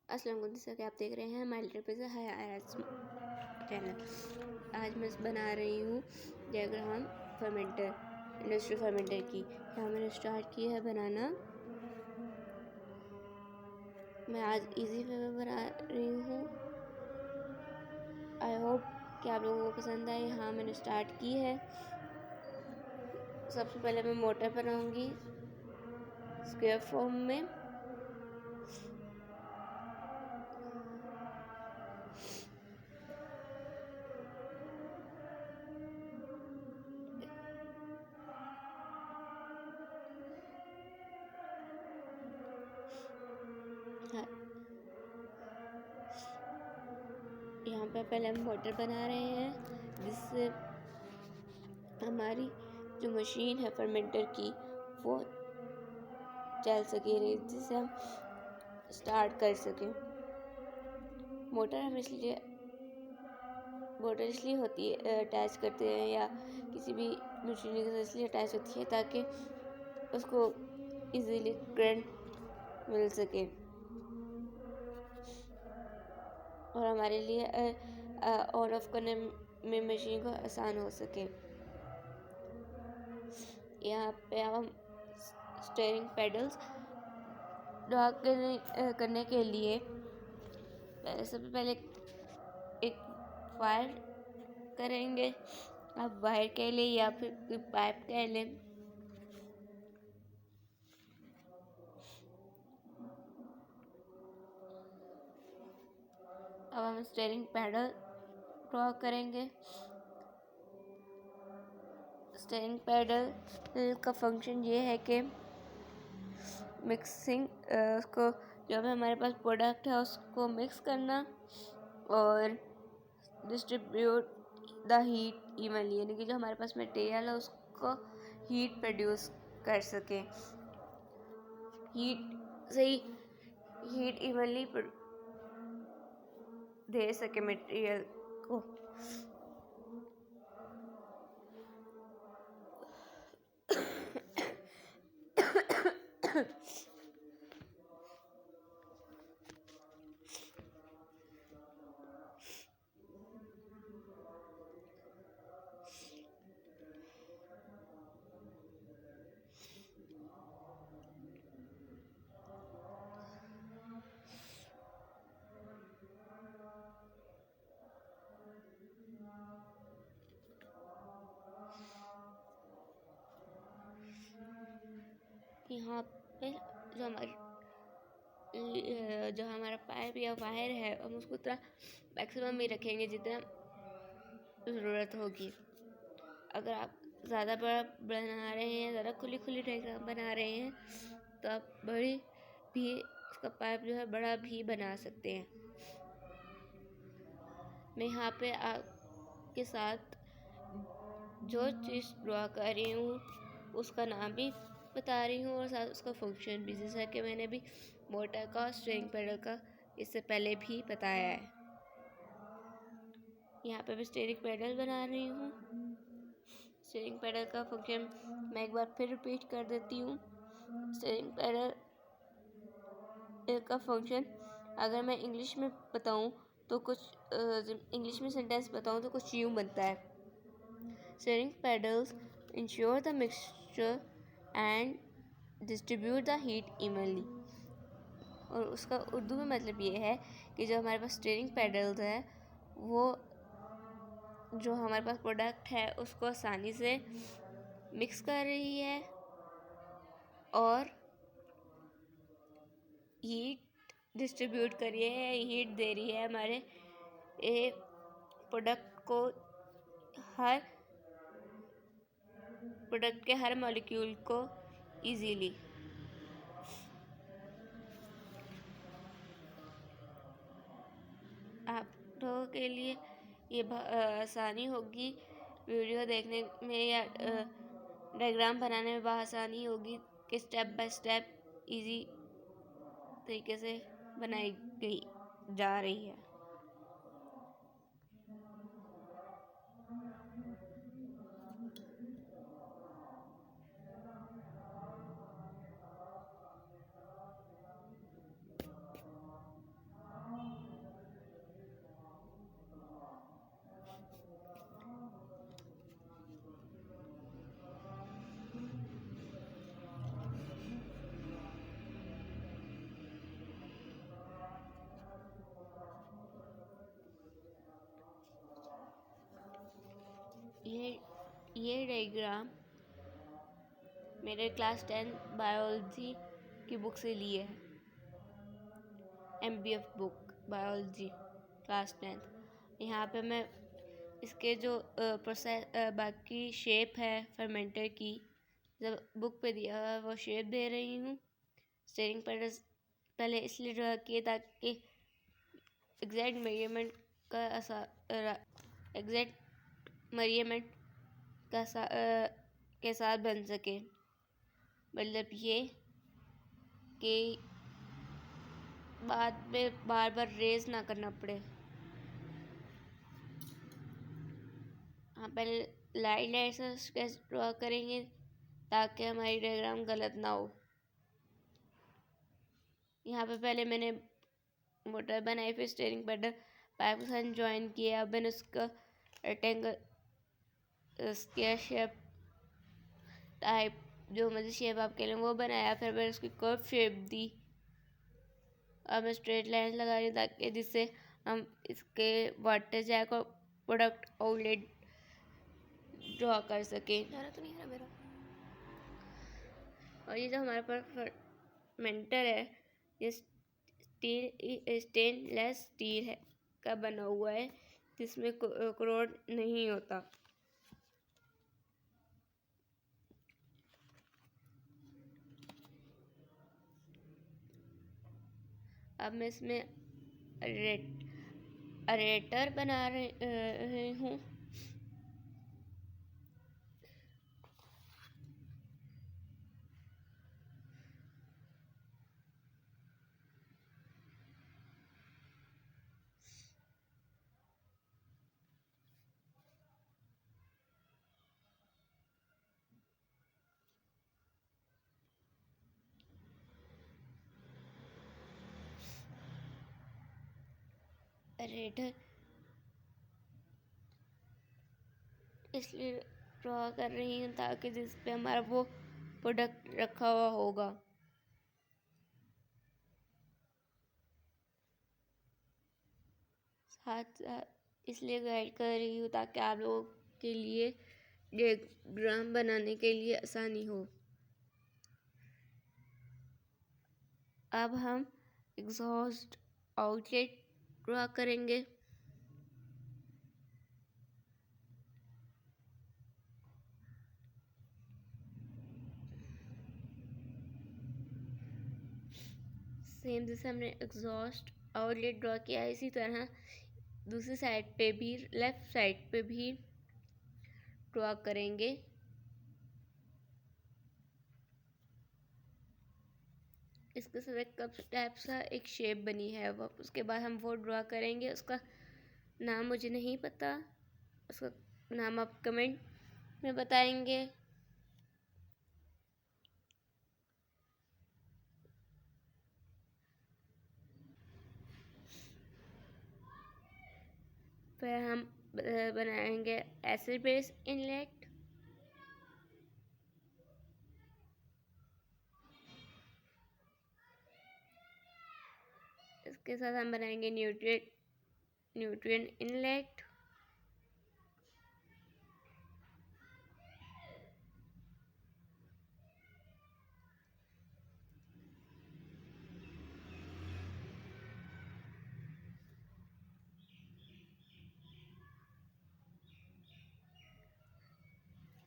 अस्सलाम वालेकुम, जैसा कि आप देख रहे हैं हमारे लिटिल है आयरस चैनल। आज मैं बना रही हूँ डायग्राम फर्मेंटर, इंडस्ट्रियल फर्मेंटर की। यहाँ मैंने स्टार्ट किया है बनाना। मैं आज इजी वे में बना रही हूँ। आई होप कि आप लोगों को पसंद आए। यहाँ मैंने स्टार्ट की है। सबसे पहले मैं मोटर बनाऊँगी स्क्वायर फॉर्म में। हाँ, यहाँ पे पहले हम मोटर बना रहे हैं जिससे हमारी जो मशीन है फर्मेंटर की वो चल सके, जिससे हम स्टार्ट कर सकें। मोटर इसलिए होती है, अटैच करते हैं या किसी भी मशीन के साथ इसलिए अटैच होती है ताकि उसको इजीली करंट मिल सके और हमारे लिए ऑन ऑफ करने में मशीन को आसान हो सके। यहाँ पे हम स्टीयरिंग पेडल्स ड्रॉ करने के लिए सबसे पहले एक वायर करेंगे। आप वायर कह लें या फिर पाइप कह लें। अब हम स्टीयरिंग पैडल ड्रॉ करेंगे। स्टीयरिंग पैडल का फंक्शन ये है कि मिक्सिंग उसको, जो भी हमारे पास प्रोडक्ट है उसको मिक्स करना और डिस्ट्रीब्यूट द हीट इवनली, यानी कि जो हमारे पास मटेरियल है उसको हीट प्रोड्यूस कर सके, हीट इवनली दे सके मटेरियल को। यहाँ पे जो हमारा पाइप या वायर है हम उसको उतना मैक्सिमम ही रखेंगे जितना ज़रूरत होगी। अगर आप ज़्यादा बड़ा बना रहे हैं, ज़्यादा खुली डायग्राम बना रहे हैं तो आप बड़ी भी उसका पाइप जो है बड़ा भी बना सकते हैं। मैं यहाँ पे आपके साथ जो चीज़ ड्रॉ कर रही हूँ उसका नाम भी बता रही हूँ और साथ उसका फंक्शन भी, जैसा कि मैंने भी मोटर का स्टीयरिंग पैडल का इससे पहले भी बताया है। यहाँ पे मैं स्टीयरिंग पैडल बना रही हूँ। स्टीयरिंग पैडल का फंक्शन मैं एक बार फिर रिपीट कर देती हूँ। स्टीयरिंग पैडल का फंक्शन अगर मैं इंग्लिश में बताऊँ तो इंग्लिश में सेंटेंस बताऊँ तो कुछ यूँ बनता है: steering paddles ensure the mixture and distribute the heat evenly. और उसका उर्दू में मतलब ये है कि जो हमारे पास स्टीयरिंग पैडल्स है वो जो हमारे पास प्रोडक्ट है उसको आसानी से मिक्स कर रही है और हीट डिस्ट्रीब्यूट कर रही है, हीट दे रही है हमारे प्रोडक्ट के हर मॉलिक्यूल को इजीली। आप लोगों के लिए ये आसानी होगी वीडियो देखने में या डायग्राम बनाने में बहुत आसानी होगी कि स्टेप बाय स्टेप इजी तरीके से बनाई गई जा रही है। ये डायग्राम मेरे क्लास 10 बायोलॉजी की बुक से लिए है। MBF book biology class 10। यहाँ पे मैं इसके जो प्रोसेस बाकी शेप है फर्मेंटर की, जब बुक पे दिया हुआ वो शेप दे रही हूँ। स्टीयरिंग पैडल्स पहले इसलिए ड्रा किए ताकि एग्जैक्ट मेजरमेंट के साथ बन सके। मतलब ये कि बाद में बार बार रेज ना करना पड़े। हाँ, पहले लाइट से स्केच ड्रॉ करेंगे ताकि हमारी डायग्राम गलत ना हो। यहाँ पे पहले मैंने मोटर बनाई, फिर स्टीयरिंग पैडल पाइप के साथ ज्वाइन किया। अब मैंने उसका रेक्टेंगल स्क्वायर शेप टाइप जो मुझे शेप आप कह लें वो बनाया। फिर मैंने उसकी कर्व शेप दी। अब मैं स्ट्रेट लाइन लगा रही हूँ ताकि जिससे हम इसके वाटर जैक और प्रोडक्ट आउटलेट ड्रॉ कर सके। तो नहीं है मेरा। और ये जो हमारे पास फर्मेंटर है ये स्टेनलेस स्टील है का बना हुआ है, जिसमें कोरोड नहीं होता। अब मैं इसमें अरेटर बना रही हूँ। अरेटर इसलिए ड्रॉ कर रही हूँ ताकि जिस पे हमारा वो प्रोडक्ट रखा हुआ होगा। साथ साथ इसलिए गाइड कर रही हूँ ताकि आप लोगों के लिए डायग्राम बनाने के लिए आसानी हो। अब हम एग्जॉस्ट आउटलेट ड्रॉ करेंगे। सेम जैसे हमने एग्जॉस्ट आउटलेट ड्रॉ किया है, इसी तरह दूसरी साइड पे भी, लेफ्ट साइड पे भी ड्रॉ करेंगे। इसके साथ एक कप टाइप सा एक शेप बनी है, वो उसके बाद हम वो ड्रॉ करेंगे। उसका नाम मुझे नहीं पता, उसका नाम आप कमेंट में बताएंगे। फिर हम बनाएंगे एसिड बेस इनलेट। इसके साथ हम बनाएंगे न्यूट्रिएंट इनलेट।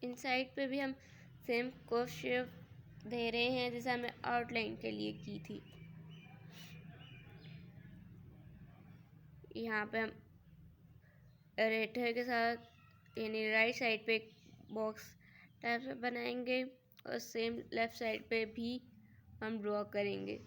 इन साइड पे भी हम सेम कर्व शेप दे रहे हैं जैसे हमने आउटलाइन के लिए की थी। यहाँ पे हम रेटर के साथ यानी राइट साइड पे एक बॉक्स टाइप से बनाएंगे और सेम लेफ्ट साइड पे भी हम ड्रॉ करेंगे।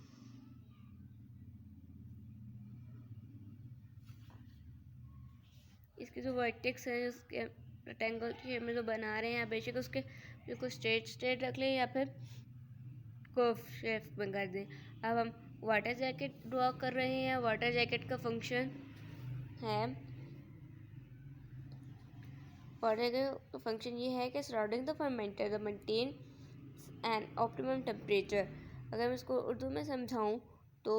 इसके जो वर्टेक्स है उसके रेक्टेंगल शेप में जो बना रहे हैं, बेशक उसके बिल्कुल स्ट्रेट रख लें या फिर कर्व शेप में कर दें। अब हम वाटर जैकेट ड्रॉ कर रहे हैं। वाटर जैकेट का फंक्शन है, वाटर का फंक्शन ये है कि surrounding the fermenter the maintain an optimum temperature. अगर मैं इसको उर्दू में समझाऊँ तो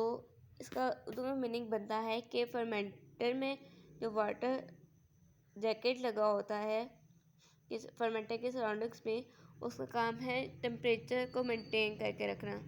इसका उर्दू में मीनिंग बनता है कि फर्मेंटर में जो वाटर जैकेट लगा होता है के फर्मेंटर के सराउंडिंग्स में, उसका काम है टेम्परेचर को मेंटेन करके रखना।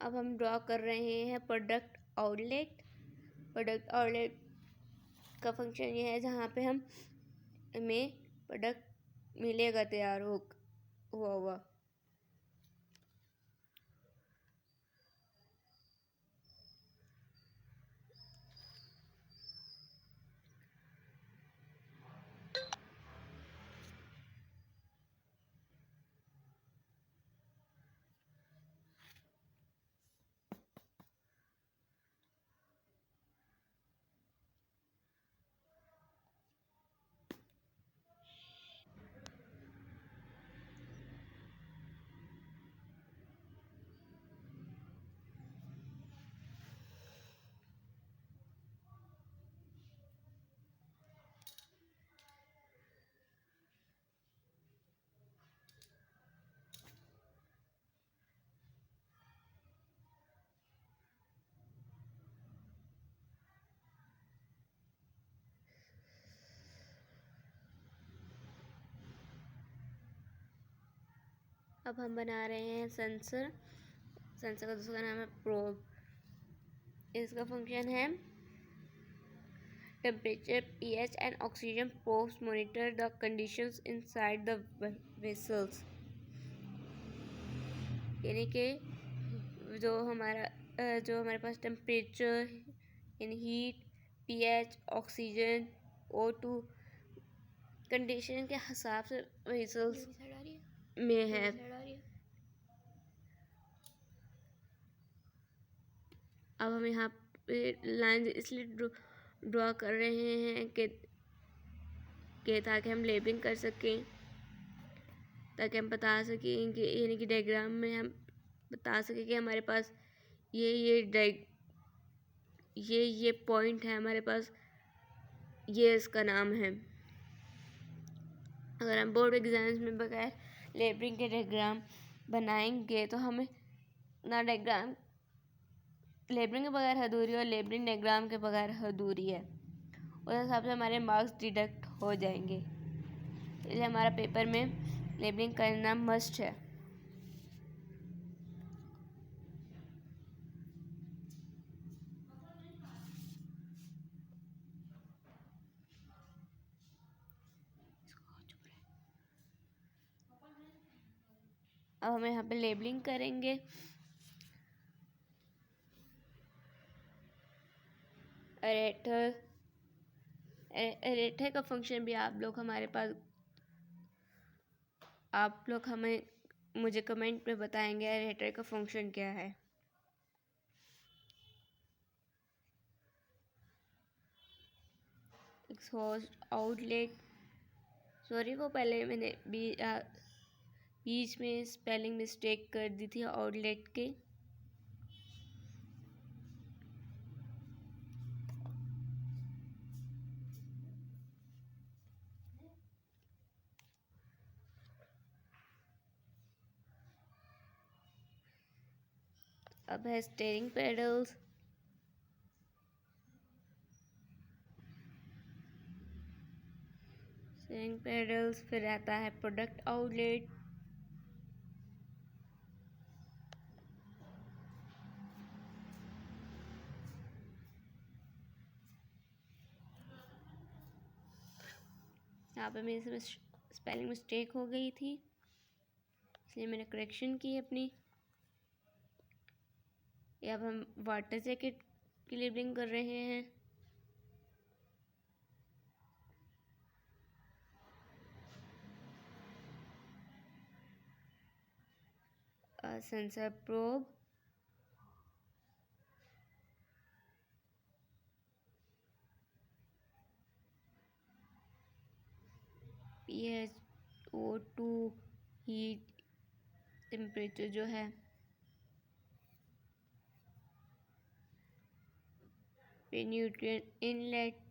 अब हम ड्रॉ कर रहे हैं प्रोडक्ट आउटलेट। प्रोडक्ट आउटलेट का फंक्शन ये है जहाँ पे हमें प्रोडक्ट मिलेगा तैयार हुआ हुआ। अब हम बना रहे हैं सेंसर। सेंसर का दूसरा नाम है प्रोब। इसका फंक्शन है temperature, pH and oxygen probes monitor the conditions inside the vessels. यानी कि जो हमारे पास टेम्परेचर यानी heat, pH, oxygen, O2 condition के हिसाब से वेसल्स में है। अब हम यहाँ पे लाइन इसलिए ड्रॉ कर रहे हैं कि ताकि हम लेबलिंग कर सकें, ताकि हम बता सकें कि यानी कि डायग्राम में हम बता सकें कि हमारे पास ये पॉइंट है, हमारे पास ये इसका नाम है। अगर हम बोर्ड एग्जाम्स में बगैर लेबलिंग के डायग्राम बनाएंगे तो हमें ना डायग्राम लेबलिंग के बगैर अधूरी और लेबलिंग डायग्राम के बगैर अधूरी है। उस हिसाब से हमारे मार्क्स डिडक्ट हो जाएंगे। इसलिए हमारा पेपर में लेबलिंग करना मस्ट है। अब हम यहाँ पे लेबलिंग करेंगे। एरेटर का फंक्शन भी आप लोग मुझे कमेंट में बताएंगे एरेटर का फंक्शन क्या है। एग्जॉस्ट आउटलेट, सॉरी वो पहले मैंने बीच में स्पेलिंग मिस्टेक कर दी थी आउटलेट के। अब है स्टीयरिंग पेडल्स। स्टीयरिंग पेडल्स, फिर आता है प्रोडक्ट आउटलेट। यहाँ पे मेरे से स्पेलिंग मिस्टेक हो गई थी, इसलिए मैंने करेक्शन की अपनी। ये अब हम वाटर जैकेट की लेबलिंग कर रहे हैं। सेंसर प्रोब, है O2 हीट टेम्परेचर जो है फिर न्यूट्रिएंट इनलेट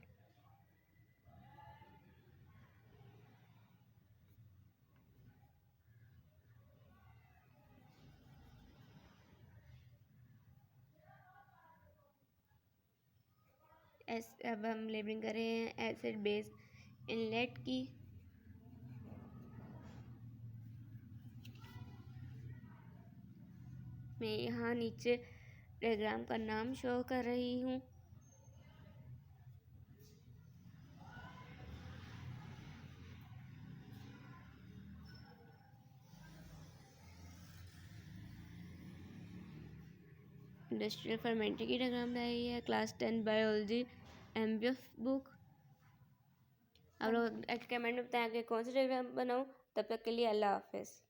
अब हम लेबलिंग कर रहे हैं एसिड बेस इनलेट की। मैं यहाँ नीचे डायग्राम का नाम शो कर रही हूँ। इंडस्ट्रियल फर्मेंटर की डायग्राम लाई है क्लास 10 बायोलॉजी एमबीएफ बुक। आप लोग कमेंट में बताएं कि कौन सा डायग्राम बनाऊँ। तब तक के लिए अल्लाह हाफिज़।